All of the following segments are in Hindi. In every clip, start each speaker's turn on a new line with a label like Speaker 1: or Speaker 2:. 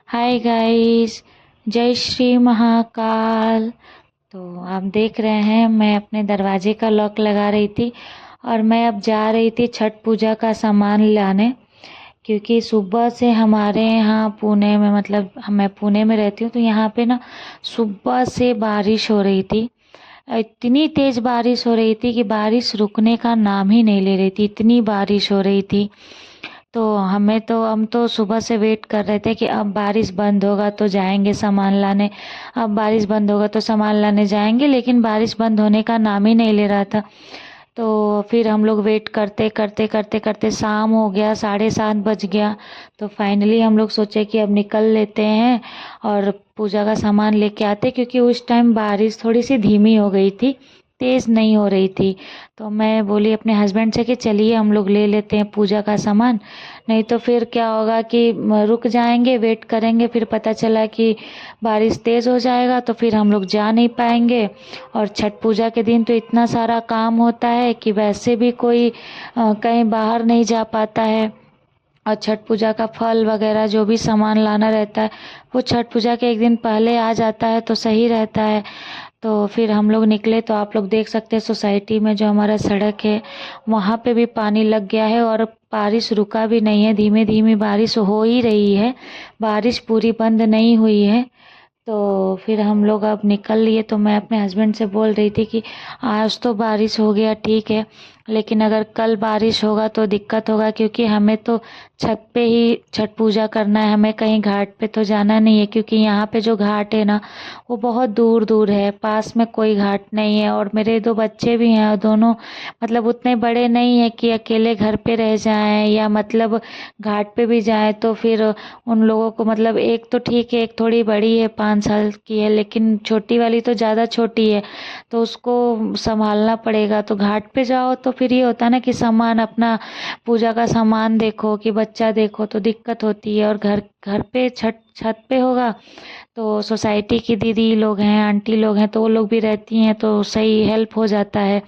Speaker 1: Hi guys. जय श्री महाकाल। तो आप देख रहे हैं मैं अपने दरवाजे का लॉक लगा रही थी और मैं अब जा रही थी छठ पूजा का सामान लाने, क्योंकि सुबह से हमारे यहाँ पुणे में, मतलब मैं पुणे में रहती हूँ, तो यहाँ पे ना सुबह से बारिश हो रही थी। इतनी तेज बारिश हो रही थी कि बारिश रुकने का नाम ही नहीं ले रही थी, इतनी बारिश हो रही थी। तो हम तो सुबह से वेट कर रहे थे कि अब बारिश बंद होगा तो जाएंगे सामान लाने, अब बारिश बंद होगा तो सामान लाने जाएंगे, लेकिन बारिश बंद होने का नाम ही नहीं ले रहा था। तो फिर हम लोग वेट करते करते करते करते शाम हो गया, 7:30 बज गया। तो फाइनली हम लोग सोचे कि अब निकल लेते हैं और पूजा का सामान लेके आते, क्योंकि उस टाइम बारिश थोड़ी सी धीमी हो गई थी, तेज़ नहीं हो रही थी। तो मैं बोली अपने हस्बैंड से कि चलिए हम लोग ले लेते हैं पूजा का सामान, नहीं तो फिर क्या होगा कि रुक जाएंगे, वेट करेंगे, फिर पता चला कि बारिश तेज़ हो जाएगा तो फिर हम लोग जा नहीं पाएंगे। और छठ पूजा के दिन तो इतना सारा काम होता है कि वैसे भी कोई कहीं बाहर नहीं जा पाता है। और छठ पूजा का फल वगैरह जो भी सामान लाना रहता है वो छठ पूजा के एक दिन पहले आ जाता है तो सही रहता है। तो फिर हम लोग निकले तो आप लोग देख सकते हैं सोसाइटी में जो हमारा सड़क है वहाँ पे भी पानी लग गया है और बारिश रुका भी नहीं है, धीमे धीमे बारिश हो ही रही है, बारिश पूरी बंद नहीं हुई है। तो फिर हम लोग अब निकल लिए, तो मैं अपने हस्बैंड से बोल रही थी कि आज तो बारिश हो गया ठीक है, लेकिन अगर कल बारिश होगा तो दिक्कत होगा, क्योंकि हमें तो छत पे ही छठ पूजा करना है, हमें कहीं घाट पे तो जाना नहीं है, क्योंकि यहाँ पे जो घाट है ना वो बहुत दूर दूर है, पास में कोई घाट नहीं है। और मेरे 2 बच्चे भी हैं और दोनों मतलब उतने बड़े नहीं है कि अकेले घर पे रह जाएं या मतलब घाट पे भी जाएं। तो फिर उन लोगों को मतलब एक तो ठीक है, एक थोड़ी बड़ी है, 5 साल की है, लेकिन छोटी वाली तो ज़्यादा छोटी है, तो उसको संभालना पड़ेगा। तो घाट पे जाओ तो फिर ये होता है ना कि सामान अपना पूजा का सामान देखो कि बच्चा देखो, तो दिक्कत होती है। और घर घर पे छत छत पे होगा तो सोसाइटी की दीदी लोग हैं, आंटी लोग हैं, तो वो लोग भी रहती हैं तो सही हेल्प हो जाता है,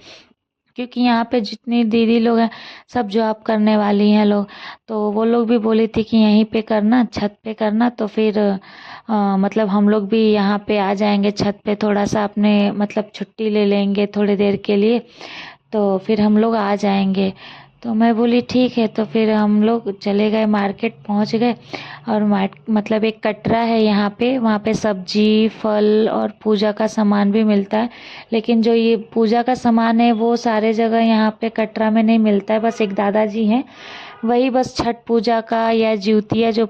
Speaker 1: क्योंकि यहाँ पे जितनी दीदी लोग हैं सब जॉब करने वाली हैं लोग। तो वो लोग भी बोली थी कि यहीं पे करना, छत पे करना। तो फिर मतलब हम लोग भी यहाँ पे आ जाएंगे छत पे, थोड़ा सा अपने मतलब छुट्टी ले लेंगे थोड़ी देर के लिए, तो फिर हम लोग आ जाएंगे। तो मैं बोली ठीक है, तो फिर हम लोग चले गए, मार्केट पहुँच गए। और मतलब एक कटरा है यहाँ पे, वहाँ पे सब्जी फल और पूजा का सामान भी मिलता है, लेकिन जो ये पूजा का सामान है वो सारे जगह यहाँ पे कटरा में नहीं मिलता है। बस एक दादाजी हैं, वही बस छठ पूजा का या ज्यूतिया जो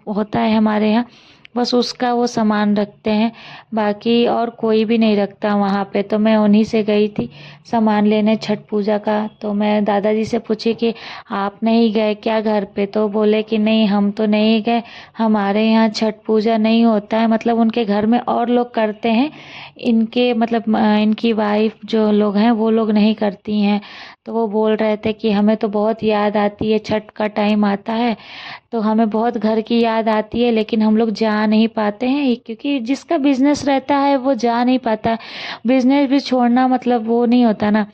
Speaker 1: होता है हमारे यहाँ, बस उसका वो सामान रखते हैं, बाकी और कोई भी नहीं रखता वहाँ पे। तो मैं उन्हीं से गई थी सामान लेने छठ पूजा का। तो मैं दादाजी से पूछी कि आप नहीं गए क्या घर पे, तो बोले कि नहीं हम तो नहीं गए, हमारे यहाँ छठ पूजा नहीं होता है, मतलब उनके घर में और लोग करते हैं, इनके मतलब इनकी वाइफ जो लोग हैं वो लोग नहीं करती हैं। तो वो बोल रहे थे कि हमें तो बहुत याद आती है, छठ का टाइम आता है तो हमें बहुत घर की याद आती है, लेकिन हम लोग जा नहीं पाते हैं, क्योंकि जिसका बिजनेस रहता है वो जा नहीं पाता। बिजनेस भी छोड़ना मतलब वो नहीं होता ना,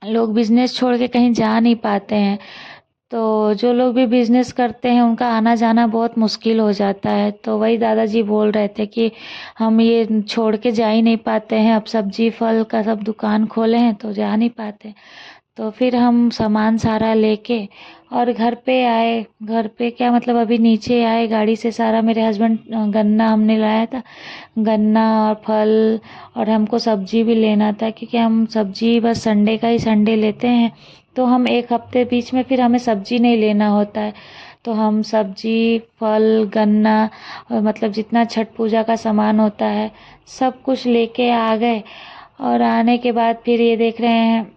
Speaker 1: लोग बिजनेस छोड़ के कहीं जा नहीं पाते हैं। तो जो लोग भी बिजनेस करते हैं उनका आना जाना बहुत मुश्किल हो जाता है। तो वही दादाजी बोल रहे थे कि हम ये छोड़ के जा ही नहीं पाते हैं, अब सब्जी फल का सब दुकान खोले हैं तो जा नहीं पाते। तो फिर हम सामान सारा लेके और घर पे आए, घर पे क्या मतलब अभी नीचे आए गाड़ी से सारा, मेरे हस्बैंड गन्ना हमने लाया था, गन्ना और फल, और हमको सब्जी भी लेना था, क्योंकि हम सब्जी बस संडे का ही संडे लेते हैं, तो हम एक हफ्ते बीच में फिर हमें सब्जी नहीं लेना होता है। तो हम सब्जी फल गन्ना और मतलब जितना छठ पूजा का सामान होता है सब कुछ लेके आ गए। और आने के बाद फिर ये देख रहे हैं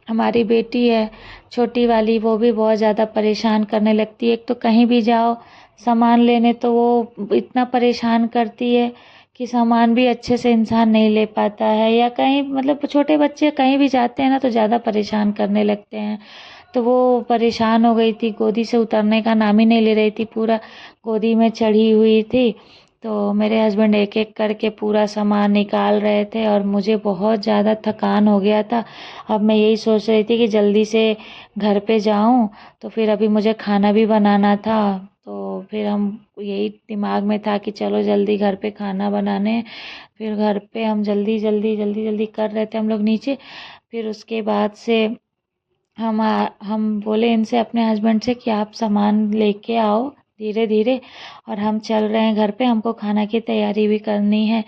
Speaker 1: हमारी बेटी है छोटी वाली, वो भी बहुत ज़्यादा परेशान करने लगती है। एक तो कहीं भी जाओ सामान लेने तो वो इतना परेशान करती है कि सामान भी अच्छे से इंसान नहीं ले पाता है, या कहीं मतलब छोटे बच्चे कहीं भी जाते हैं ना तो ज़्यादा परेशान करने लगते हैं। तो वो परेशान हो गई थी, गोदी से उतरने का नाम ही नहीं ले रही थी, पूरा गोदी में चढ़ी हुई थी। तो मेरे हस्बैंड एक एक करके पूरा सामान निकाल रहे थे और मुझे बहुत ज़्यादा थकान हो गया था। अब मैं यही सोच रही थी कि जल्दी से घर पे जाऊं, तो फिर अभी मुझे खाना भी बनाना था। तो फिर हम यही दिमाग में था कि चलो जल्दी घर पे खाना बनाने। फिर घर पे हम जल्दी जल्दी जल्दी जल्दी कर रहे थे हम लोग नीचे। फिर उसके बाद से हम बोले इनसे, अपने हस्बैंड से, कि आप सामान लेके आओ धीरे धीरे, और हम चल रहे हैं घर पे, हमको खाना की तैयारी भी करनी है।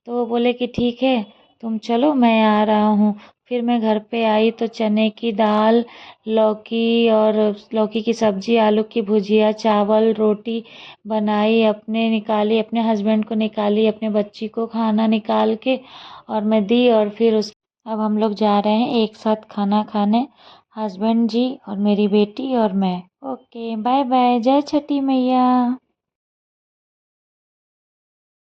Speaker 1: तो वो बोले कि ठीक है तुम चलो, मैं आ रहा हूँ। फिर मैं घर पे आई तो चने की दाल, लौकी और लौकी की सब्जी, आलू की भुजिया, चावल, रोटी बनाई, अपने निकाली, अपने हस्बैंड को निकाली, अपने बच्ची को खाना निकाल के और मैं दी। और फिर उस अब हम लोग जा रहे हैं एक साथ खाना खाने, हस्बैंड जी और मेरी बेटी और मैं। ओके, बाय बाय, जय छठी मैया।